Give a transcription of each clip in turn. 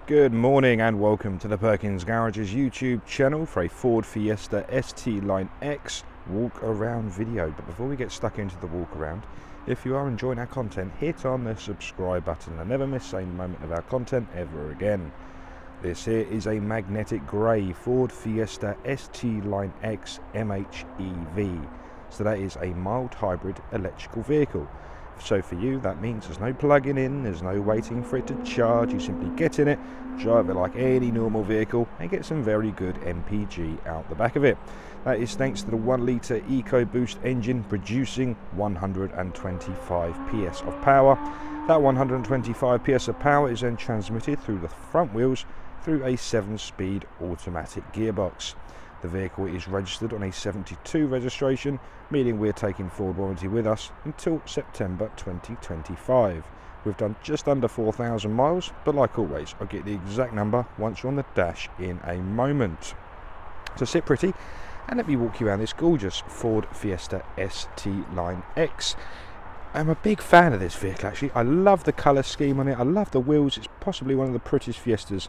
Good morning and welcome to the Perkins Garages YouTube channel for a Ford Fiesta ST Line X walk around video. But before we get stuck into the walk around, if you are enjoying our content, hit on the subscribe button and never miss a moment of our content ever again. This here is a magnetic grey Ford Fiesta ST Line X MHEV. So that is a mild hybrid electrical vehicle. So for you, that means there's no plugging in, there's no waiting for it to charge. You simply get in it, drive it like any normal vehicle and get some very good MPG out the back of it. That is thanks to the 1 litre EcoBoost engine producing 125 PS of power. That 125 PS of power is then transmitted through the front wheels through a 7-speed automatic gearbox. The vehicle is registered on a 72 registration, meaning we're taking Ford warranty with us until September 2025. We've done just under 4,000 miles, but like always, I'll get the exact number once you're on the dash in a moment. So sit pretty and let me walk you around this gorgeous Ford Fiesta ST Line X. I'm a big fan of this vehicle actually. I love the colour scheme on it, I love the wheels. It's possibly one of the prettiest Fiestas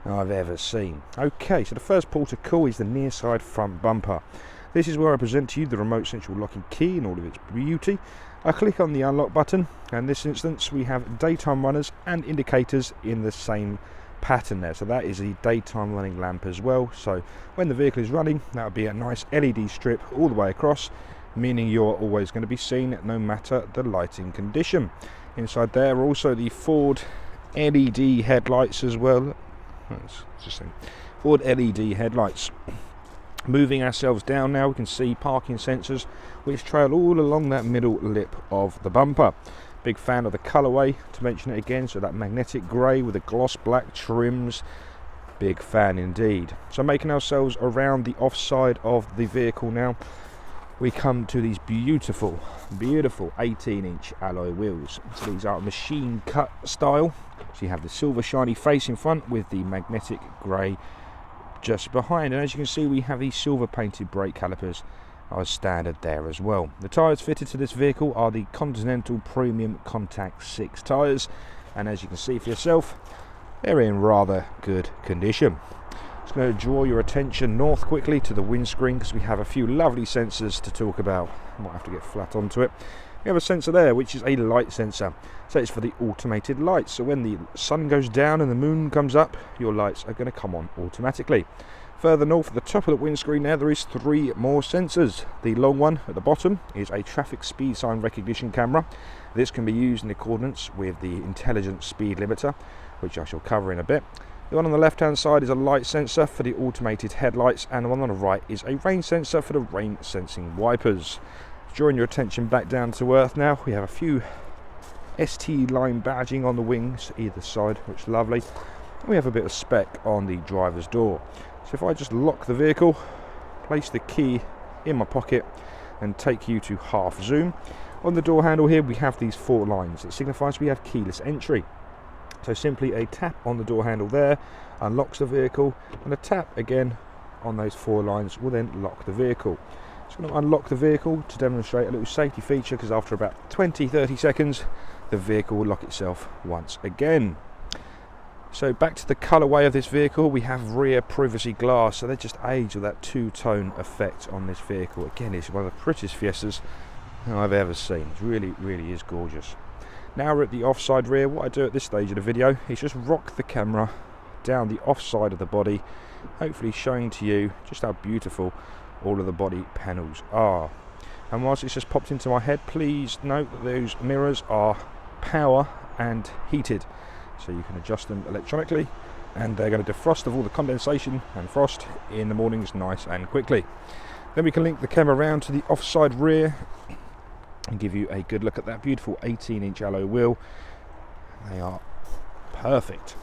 I've ever seen. Okay, so the first port of call is the near side front bumper. This is where I present to you the remote central locking key in all of its beauty. I click on the unlock button, and in this instance we have daytime runners and indicators in the same pattern there. So that is a daytime running lamp as well. So when the vehicle is running, that would be a nice LED strip all the way across, meaning you're always going to be seen no matter the lighting condition. Inside there are also the Ford LED headlights as well. That's interesting. Ford LED headlights. Moving ourselves down now, we can see parking sensors which trail all along that middle lip of the bumper. Big fan of the colourway, to mention it again, so that magnetic grey with the gloss black trims. Big fan indeed. So making ourselves around the offside of the vehicle now, we come to these beautiful 18-inch alloy wheels. So these are machine cut style. So you have the silver shiny face in front with the magnetic grey just behind, and as you can see we have these silver painted brake calipers as standard there as well. The tyres fitted to this vehicle are the Continental Premium Contact 6 tyres, and as you can see for yourself, they're in rather good condition. Just going to draw your attention north quickly to the windscreen because we have a few lovely sensors to talk about. Might have to get flat onto it. We have a sensor there which is a light sensor, so it's for the automated lights. So when the sun goes down and the moon comes up, your lights are going to come on automatically. Further north at the top of the windscreen there is 3 more sensors. The long one at the bottom is a traffic speed sign recognition camera. This can be used in accordance with the intelligent speed limiter, which I shall cover in a bit. The one on the left hand side is a light sensor for the automated headlights, and the one on the right is a rain sensor for the rain sensing wipers. Drawing your attention back down to earth now, we have a few ST line badging on the wings either side, which is lovely. And we have a bit of spec on the driver's door. So if I just lock the vehicle, place the key in my pocket and take you to half zoom, on the door handle here we have these 4 lines. It signifies we have keyless entry. So simply a tap on the door handle there unlocks the vehicle, and a tap again on those 4 lines will then lock the vehicle. Just going to unlock the vehicle to demonstrate a little safety feature, because after about 20-30 seconds the vehicle will lock itself once again. So back to the colourway of this vehicle, we have rear privacy glass, so they just age with that 2-tone effect on this vehicle. Again, it's one of the prettiest Fiestas I've ever seen. It really is gorgeous. Now we're at the offside rear. What I do at this stage of the video is just rock the camera down the offside of the body, hopefully showing to you just how beautiful all of the body panels are. And whilst it's just popped into my head, please note that those mirrors are power and heated, so you can adjust them electronically, and they're going to defrost of all the condensation and frost in the mornings nice and quickly. Then we can link the camera around to the offside rear and give you a good look at that beautiful 18-inch alloy wheel. They are perfect.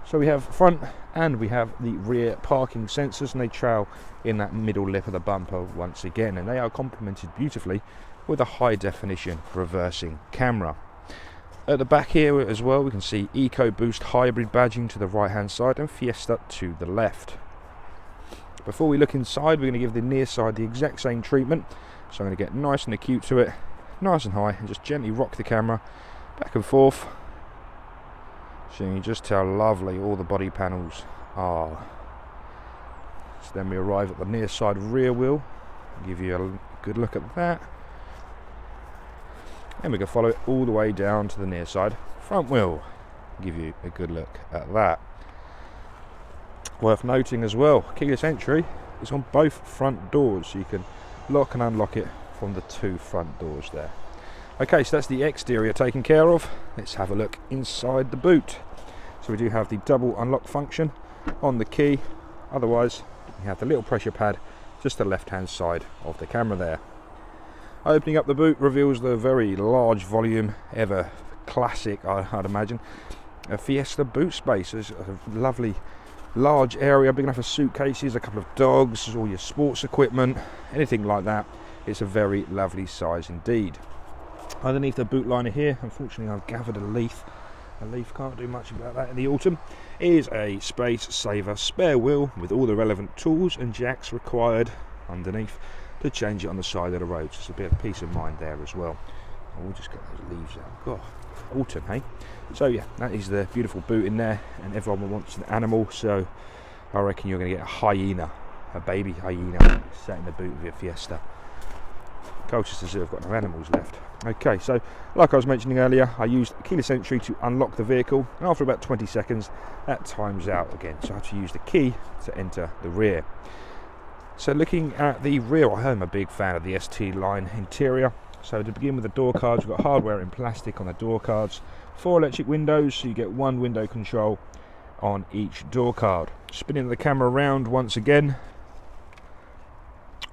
So we have front and we have the rear parking sensors, and they trail in that middle lip of the bumper once again, and they are complemented beautifully with a high definition reversing camera. At the back here as well we can see EcoBoost hybrid badging to the right hand side and Fiesta to the left. Before we look inside, we're going to give the near side the exact same treatment, so I'm going to get nice and acute to it, nice and high, and just gently rock the camera back and forth Seeing just how lovely all the body panels are. So then we arrive at the near side rear wheel. Give you a good look at that. And we can follow it all the way down to the near side front wheel. Give you a good look at that. Worth noting as well, keyless entry is on both front doors, so you can lock and unlock it from the two front doors there. Okay, so that's the exterior taken care of. Let's have a look inside the boot. So we do have the double unlock function on the key. Otherwise, we have the little pressure pad just the left hand side of the camera there. Opening up the boot reveals the very large volume, ever classic, I'd imagine, a Fiesta boot space. There's a lovely large area, big enough for suitcases, a couple of dogs, all your sports equipment, anything like that. It's a very lovely size indeed. Underneath the boot liner here, unfortunately I've gathered a leaf. A leaf, can't do much about that in the autumn. Is a space saver spare wheel with all the relevant tools and jacks required underneath to change it on the side of the road. Just a bit of peace of mind there as well. I will just get those leaves out. God, autumn, hey? So yeah, that is the beautiful boot in there, and everyone wants an animal, so I reckon you're going to get a hyena, a baby hyena, sat in the boot of your Fiesta. Colchester Zoo have got no animals left. Okay, so like I was mentioning earlier, I used keyless entry to unlock the vehicle, and after about 20 seconds that times out again, so I have to use the key to enter the rear. So looking at the rear, I'm a big fan of the ST line interior. So to begin with the door cards, we've got hardware in plastic on the door cards, 4 electric windows, so you get 1 window control on each door card. Spinning the camera around once again,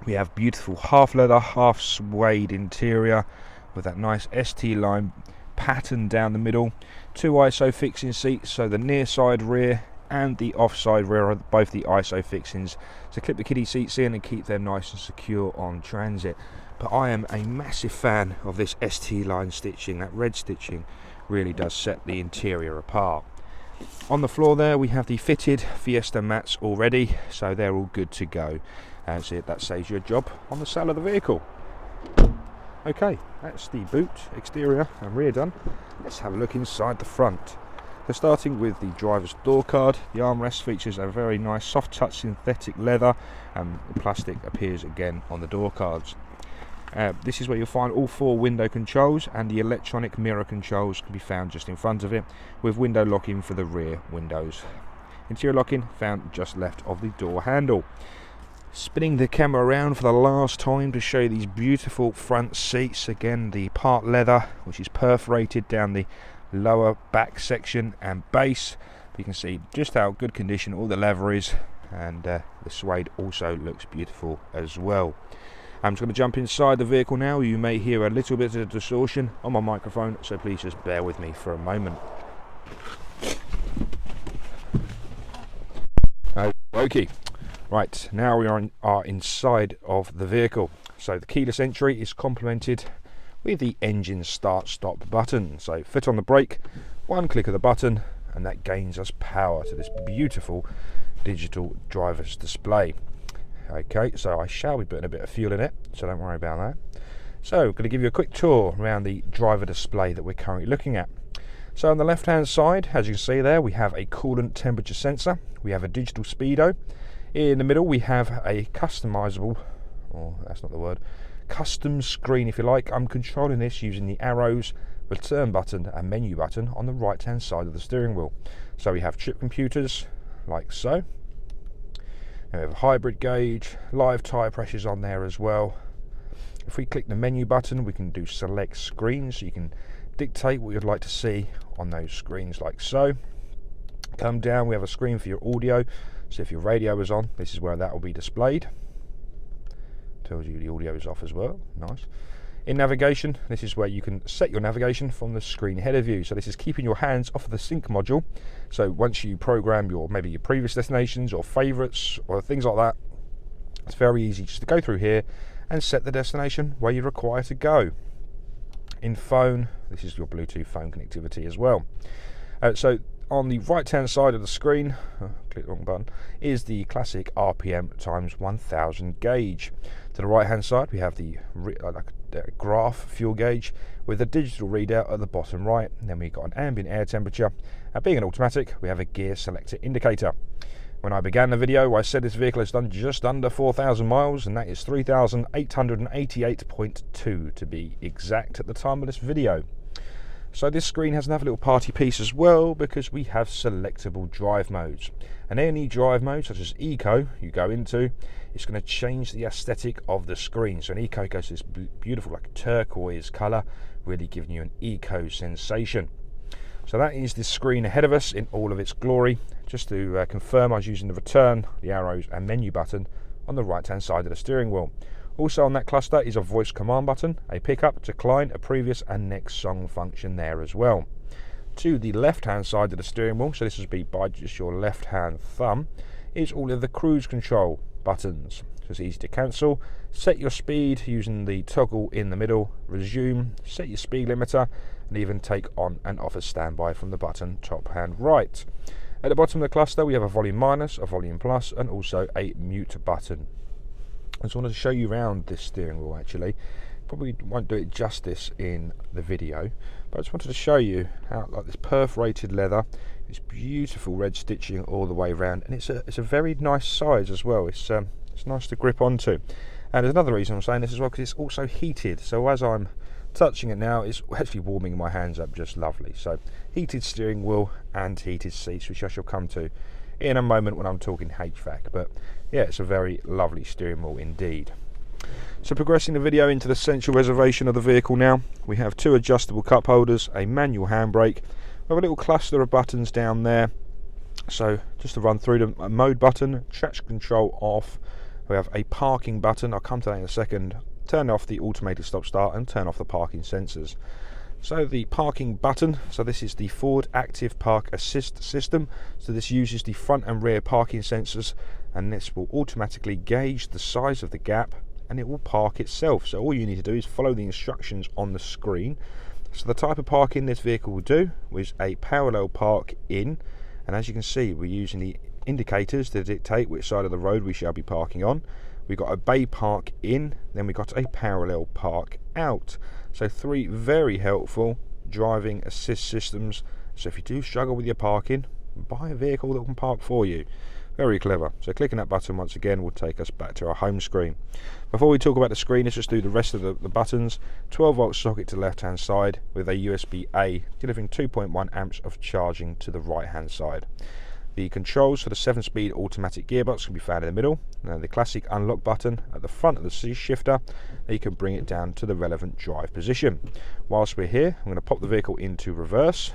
we have beautiful half leather, half suede interior with that nice ST line pattern down the middle. 2 ISO fixing seats, so the near side rear and the offside rear are both the ISO fixings to clip the kiddie seats in and keep them nice and secure on transit. But I am a massive fan of this ST line stitching. That red stitching really does set the interior apart. On the floor there we have the fitted Fiesta mats already, so they're all good to go. That's it, that saves you a job on the sale of the vehicle. Okay, that's the boot, exterior and rear done. Let's have a look inside the front. So starting with the driver's door card, the armrest features a very nice soft touch synthetic leather, and the plastic appears again on the door cards. This is where you'll find all 4 window controls, and the electronic mirror controls can be found just in front of it, with window locking for the rear windows. Interior locking found just left of the door handle. Spinning the camera around for the last time to show these beautiful front seats. Again, the part leather, which is perforated down the lower back section and base. You can see just how good condition all the leather is, and the suede also looks beautiful as well. I'm just going to jump inside the vehicle now. You may hear a little bit of distortion on my microphone, so please just bear with me for a moment. Okay. Right, now we are inside of the vehicle. So the keyless entry is complemented with the engine start stop button. So foot on the brake, 1 click of the button, and that gains us power to this beautiful digital driver's display. Okay, so I shall be putting a bit of fuel in it, so don't worry about that. So I'm going to give you a quick tour around the driver display that we're currently looking at. So on the left hand side, as you can see there, we have a coolant temperature sensor, we have a digital speedo. In the middle we have a customizable, or that's not the word, custom screen if you like. I'm controlling this using the arrows, return button and menu button on the right hand side of the steering wheel. So we have trip computers like so, and we have a hybrid gauge, live tyre pressures on there as well. If we click the menu button, we can do select screens, so you can dictate what you'd like to see on those screens like so. Come down, we have a screen for your audio, so if your radio is on, this is where that will be displayed. Tells you the audio is off as well, nice. In navigation, this is where you can set your navigation from the screen ahead of you. So this is keeping your hands off of the sync module. So once you program maybe your previous destinations or favourites or things like that, it's very easy just to go through here and set the destination where you require to go. In phone, this is your Bluetooth phone connectivity as well. So on the right hand side of the screen, click the wrong button, is the classic RPM times 1000 gauge. To the right hand side we have the graph fuel gauge with a digital readout at the bottom right. And then we've got an ambient air temperature. And being an automatic, we have a gear selector indicator. When I began the video, I said this vehicle has done just under 4,000 miles, and that is 3,888.2 to be exact at the time of this video. So this screen has another little party piece as well, because we have selectable drive modes. And any drive mode, such as Eco, you go into, it's going to change the aesthetic of the screen. So in Eco, it goes to this beautiful like turquoise colour, really giving you an Eco sensation. So that is the screen ahead of us in all of its glory. Just to confirm, I was using the return, the arrows and menu button on the right hand side of the steering wheel. Also on that cluster is a voice command button, a pickup, decline, a previous and next song function there as well. To the left hand side of the steering wheel, so this would be by just your left hand thumb, is all of the cruise control buttons. So it's easy to cancel, set your speed using the toggle in the middle, resume, set your speed limiter, and even take on and off a standby from the button top hand right. At the bottom of the cluster we have a volume minus, a volume plus, and also a mute button. I just wanted to show you around this steering wheel actually. Probably won't do it justice in the video, but I just wanted to show you how like this perforated leather, this beautiful red stitching all the way around, and it's a very nice size as well. It's nice to grip onto. And there's another reason I'm saying this as well, because it's also heated. So as I'm touching it now, it's actually warming my hands up just lovely. So heated steering wheel and heated seats, which I shall come to in a moment when I'm talking HVAC. But yeah, it's a very lovely steering wheel indeed. So progressing the video into the central reservation of the vehicle now, we have two adjustable cup holders, a manual handbrake, we have a little cluster of buttons down there. So just to run through them, a mode button, traction control off, we have a parking button, I'll come to that in a second, turn off the automated stop start and turn off the parking sensors. So the parking button, so this is the Ford Active Park Assist system, so this uses the front and rear parking sensors, and this will automatically gauge the size of the gap and it will park itself. So all you need to do is follow the instructions on the screen. So the type of parking this vehicle will do is a parallel park in, and as you can see we're using the indicators to dictate which side of the road we shall be parking on. We've got a bay park in, then we've got a parallel park out. So three very helpful driving assist systems. So if you do struggle with your parking, buy a vehicle that can park for you. Very clever. So clicking that button once again will take us back to our home screen. Before we talk about the screen, let's just do the rest of the buttons. 12 volt socket to the left hand side with a USB-A delivering 2.1 amps of charging to the right hand side. The controls for the 7-speed automatic gearbox can be found in the middle. Now the classic unlock button at the front of the C shifter, you can bring it down to the relevant drive position. Whilst we're here, I'm going to pop the vehicle into reverse,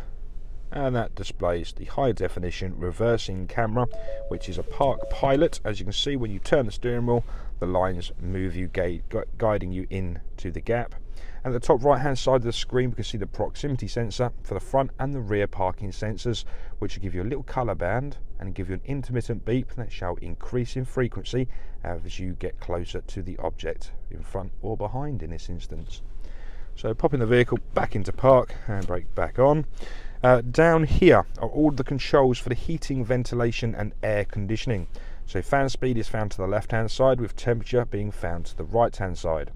and that displays the high definition reversing camera, which is a park pilot. As you can see, when you turn the steering wheel, the lines move you, guiding you into the gap. And at the top right hand side of the screen we can see the proximity sensor for the front and the rear parking sensors, which will give you a little colour band and give you an intermittent beep that shall increase in frequency as you get closer to the object in front or behind in this instance. So popping the vehicle back into park, handbrake back on. Down here are all the controls for the heating, ventilation and air conditioning. So fan speed is found to the left hand side, with temperature being found to the right hand side.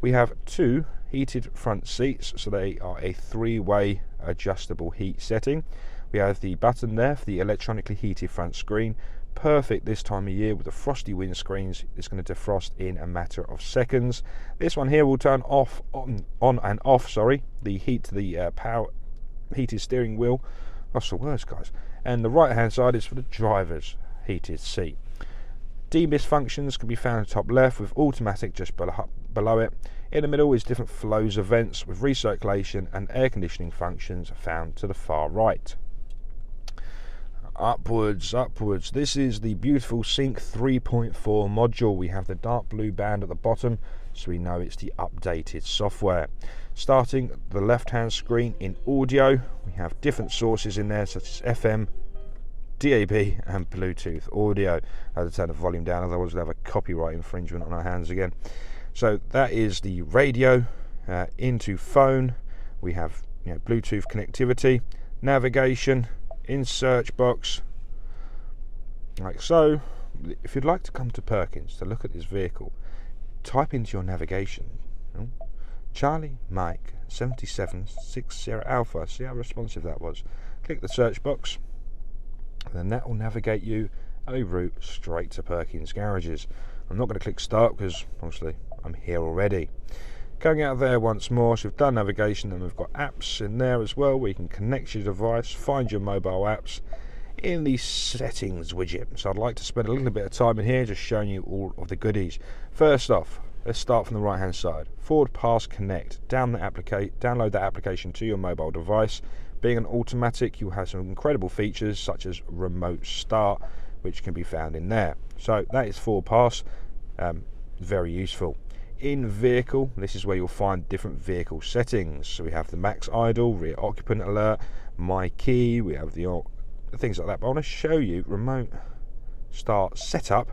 We have two heated front seats, so they are a three-way adjustable heat setting. We have the button there for the electronically heated front screen, perfect this time of year with the frosty windscreens. It's going to defrost in a matter of seconds. This one here will turn on and off the heat to the power heated steering wheel. Lost for words, guys. And the right hand side is for the driver's heated seat. Demist functions can be found at the top left, with automatic just below it. In the middle is different flows of vents, with recirculation and air conditioning functions found to the far right. Upwards. This is the beautiful Sync 3.4 module. We have the dark blue band at the bottom, so we know it's the updated software. Starting the left hand screen in audio, we have different sources in there such as FM, DAB and Bluetooth audio. I had to turn the volume down, otherwise we'll have a copyright infringement on our hands again. So that is the radio into phone. We have Bluetooth connectivity, navigation, in search box, like so. If you'd like to come to Perkins to look at this vehicle, type into your navigation Charlie Mike 7760 Alpha. See how responsive that was. Click the search box, and then that will navigate you a route straight to Perkins Garages. I'm not going to click start because obviously I'm here already. Going out there once more, so we've done navigation, and we've got apps in there as well where you can connect your device, find your mobile apps in the settings widget. So I'd like to spend a little bit of time in here just showing you all of the goodies. First off, let's start from the right hand side. Forward Pass Connect. Download that application to your mobile device. Being an automatic, you'll have some incredible features such as remote start, which can be found in there. So that is Forward Pass, very useful. In vehicle, this is where you'll find different vehicle settings. So we have the max idle, rear occupant alert, my key, we have the things like that. But I want to show you remote start setup.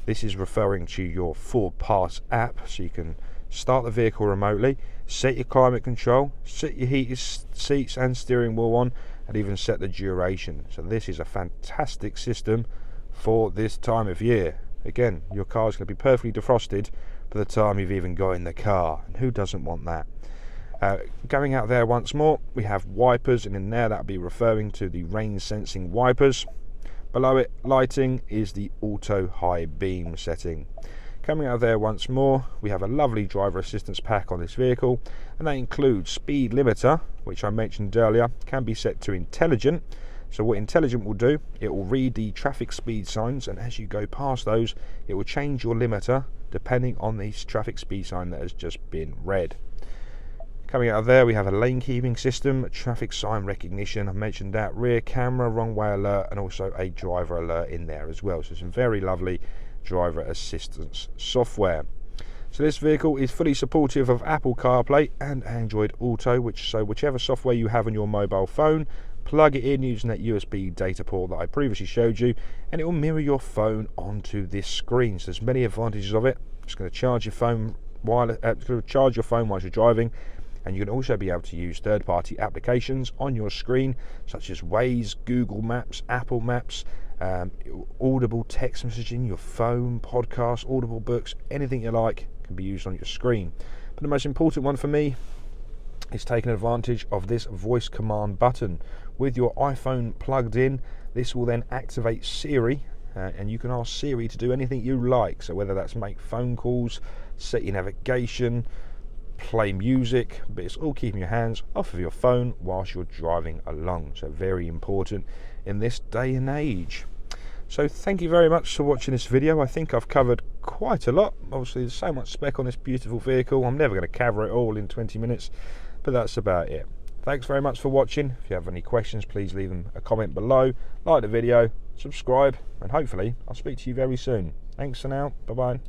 This is referring to your Forward Pass app, so you can start the vehicle remotely, set your climate control, set your heated seats and steering wheel on, and even set the duration. So this is a fantastic system for this time of year. Again, your car is going to be perfectly defrosted by the time you've even got in the car, and who doesn't want that? Going out there once more, we have wipers, and in there that'll be referring to the rain sensing wipers. Below it, lighting is the auto high beam setting. Coming out there once more, we have a lovely driver assistance pack on this vehicle, and that includes speed limiter, which I mentioned earlier, can be set to intelligent. So what intelligent will do, it will read the traffic speed signs, and as you go past those, it will change your limiter depending on the traffic speed sign that has just been read. Coming out of there, we have a lane keeping system, traffic sign recognition, I mentioned that, rear camera, wrong way alert, and also a driver alert in there as well. So some very lovely driver assistance software. So this vehicle is fully supportive of Apple CarPlay and Android Auto, whichever software you have on your mobile phone, plug it in using that USB data port that I previously showed you, and it will mirror your phone onto this screen. So there's many advantages of it. It's going to charge your phone while you're driving, and you can also be able to use third-party applications on your screen such as Waze, Google Maps, Apple Maps, audible text messaging, your phone, podcasts, audible books, anything you like can be used on your screen. But the most important one for me is taking advantage of this voice command button. With your iPhone plugged in, this will then activate Siri, and you can ask Siri to do anything you like. So whether that's make phone calls, set your navigation, play music, but it's all keeping your hands off of your phone whilst you're driving along. So very important in this day and age. So thank you very much for watching this video. I think I've covered quite a lot. Obviously there's so much spec on this beautiful vehicle, I'm never going to cover it all in 20 minutes, but that's about it. Thanks very much for watching. If you have any questions, please leave them a comment below, like the video, subscribe, and hopefully I'll speak to you very soon. Thanks for now, bye bye.